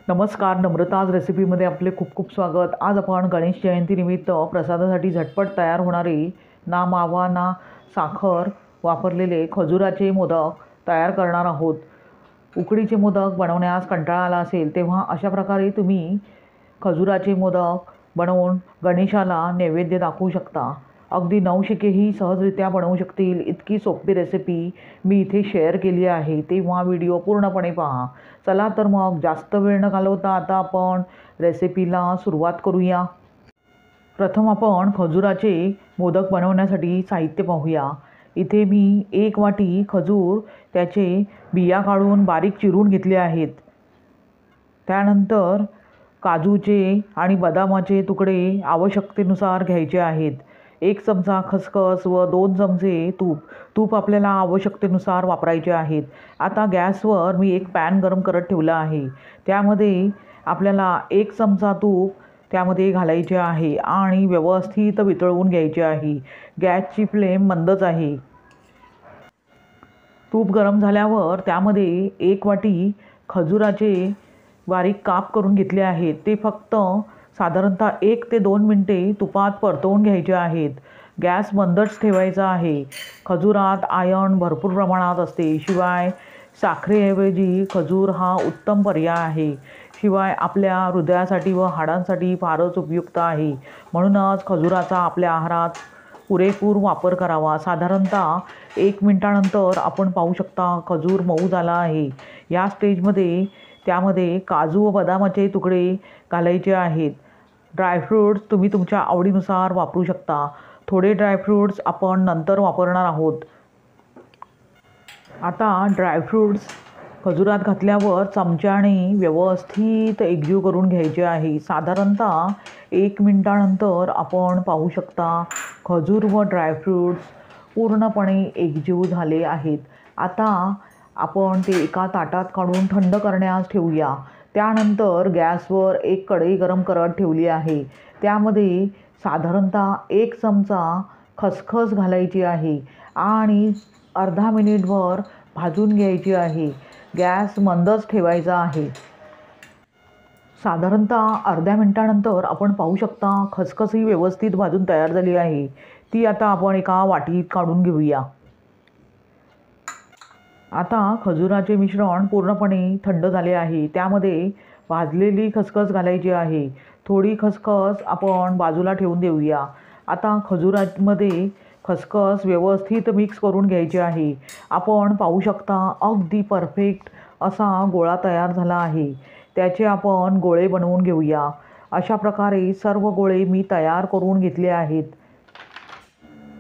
नमस्कार, नम्रताज रेसिपीमध्ये आपले खूप खूप स्वागत। आज आपण गणेश जयंतीनिमित्त प्रसादासाठी झटपट तयार होणारे ना मावा ना साखर वापरलेले खजुराचे मोदक तयार करणार आहोत। उकडीचे मोदक बनवण्यास कंटाळा आला असेल तेव्हा अशा प्रकारे तुम्ही खजुराचे मोदक बनवून गणेशाला नैवेद्य दाखवू शकता। अगदी नवशिकेही सहजरित्या बनवू शकतील इतकी सोपी रेसिपी मी इथे शेअर केली आहे, तेव्हा व्हिडिओ पूर्णपणे पहा। चला तर मग जास्त वेळ न घालवता आता आपण रेसिपीला सुरुवात करूया। प्रथम आपण खजुराचे मोदक बनवण्यासाठी साहित्य पाहूया। इथे मी 1 वाटी खजूर त्याचे बिया काढून बारीक चिरून घेतले आहेत। त्यानंतर काजूचे आणि बदामाचे तुकडे आवश्यकतेनुसार घ्यायचे आहेत। 1 चमचा खसखस व 2 चमचे तूप आपल्याला आवश्यकतेनुसार वापरायचे आहेत। आता गॅसवर मी एक पॅन गरम करत ठेवला आहे। त्यामध्ये आपल्याला 1 चमचा तूप त्यामध्ये घालायचे आहे आणि व्यवस्थित वितळवून घ्यायचे आहे। गॅसची फ्लेम मंदच आहे। तूप गरम झाल्यावर त्यामध्ये 1 वाटी खजुराचे बारीक काप करून घेतले आहेत। ते फक्त साधारणतः 1 ते 2 मिनिटे तुपात परतवून घ्यायचे आहेत। गॅस मंदच ठेवायचा आहे। खजुरात आयर्न भरपूर प्रमाणात असते, शिवाय साखरेऐवजी खजूर हा उत्तम पर्याय आहे। शिवाय आपल्या हृदयासाठी व हाडांसाठी फारच उपयुक्त आहे। म्हणूनच खजुराचा आपल्या आहारात पुरेपूर वापर करावा। साधारणतः 1 मिनिटानंतर आपण पाहू शकता खजूर मऊ झाला आहे। या स्टेजमध्ये त्यामध्ये काजू व बदामाचे तुकडे घालायचे आहेत। ड्रायफ्रूट्स तुम्ही तुमच्या आवडीनुसार वापरू शकता। थोडे ड्रायफ्रूट्स आपण नंतर वापरणार आहोत। आता ड्रायफ्रूट्स खजुरात घातल्यावर चमच्याने व्यवस्थित एकजीव करून घ्यायचे आहे। साधारणतः 1 मिनिटानंतर आपण पाहू शकता खजूर व ड्रायफ्रूट्स पूर्णपणे एकजीव झाले आहेत। आता आपण ते एका ताटात काढून थंड करण्यास ठेवूया। त्यानंतर गॅसवर एक कढई गरम करत ठेवली आहे। त्यामध्ये साधारणतः 1 चमचा खसखस घालायची आहे आणि अर्धा मिनिटभर भाजून घ्यायची आहे। गॅस मंदच ठेवायचा आहे। साधारणतः अर्ध्या मिनिटानंतर आपण पाहू शकता खसखस ही व्यवस्थित भाजून तयार झाली आहे। ती आता आपण एका वाटीत काढून घेऊया। आता खजुराचे मिश्रण पूर्णपणे थंड झाले आहे। त्यामध्ये भाजलेली खसखस घालायची आहे। थोडी खसखस आपण बाजूला ठेवून देऊया। आता खजुरामध्ये खसखस व्यवस्थित मिक्स करून घ्यायची आहे। आपण पाहू शकता अगदी परफेक्ट असा गोळा तयार झाला आहे। त्याचे आपण गोळे बनवून घेऊया। अशा प्रकारे सर्व गोळे मी तयार करून घेतले आहेत।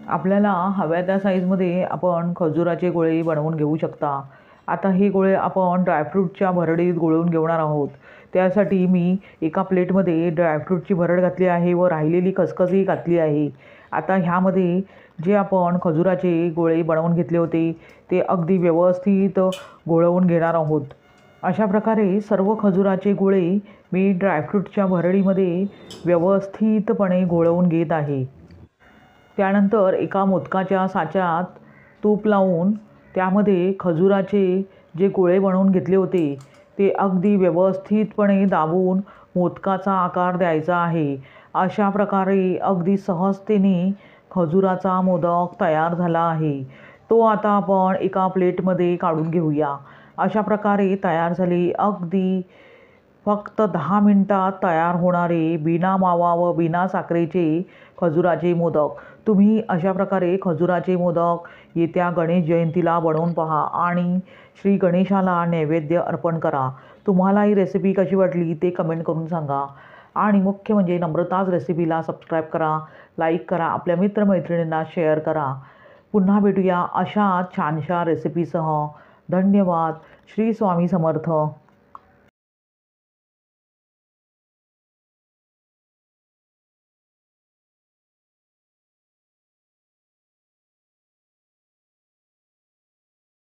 आपल्याला हव्या त्या साईजमध्ये आपण खजुराचे गोळे बनवून घेऊ शकता। आता हे गोळे आपण ड्रायफ्रूटच्या भरडीत गोळून घेणार आहोत। त्यासाठी मी एका प्लेटमध्ये ड्रायफ्रूटची भरड घातली आहे व राहिलेली खसखसही घातली आहे। आता ह्यामध्ये जे आपण खजुराचे गोळे बनवून घेतले होते ते अगदी व्यवस्थित गोळवून घेणार आहोत। अशा प्रकारे सर्व खजुराचे गोळे मी ड्रायफ्रूटच्या भरडीमध्ये व्यवस्थितपणे गोळवून घेत आहे। त्यानंतर एका मोदकाच्या साच्यात तूप लावून त्यामध्ये खजुराचे जे गोळे बनवून घेतले होते ते अगदी व्यवस्थितपणे दाबून मोदकाचा आकार द्यायचा आहे। अशा प्रकारे अगदी सहजतेने खजुराचा मोदक तयार झाला आहे। तो आता आपण एका प्लेटमध्ये काढून घेऊया। अशा प्रकारे तयार झाले अगदी फक्त 10 मिनिटात तयार होणारे बिना मावा व बिना साखरेचे खजुराचे मोदक। तुम्ही अशा प्रकारे खजुराचे मोदक येत्या गणेश जयंतीला बनवून पहा आणि श्री गणेशाला नैवेद्य अर्पण करा। तुम्हाला ही रेसिपी कशी वाटली ते कमेंट करून सांगा आणि मुख्य म्हणजे नम्रताज रेसिपीला सबस्क्राईब करा, लाईक करा, आपल्या मित्रमैत्रिणींना शेअर करा। पुन्हा भेटूया अशा छानशा रेसिपीसह। धन्यवाद। श्री स्वामी समर्थ।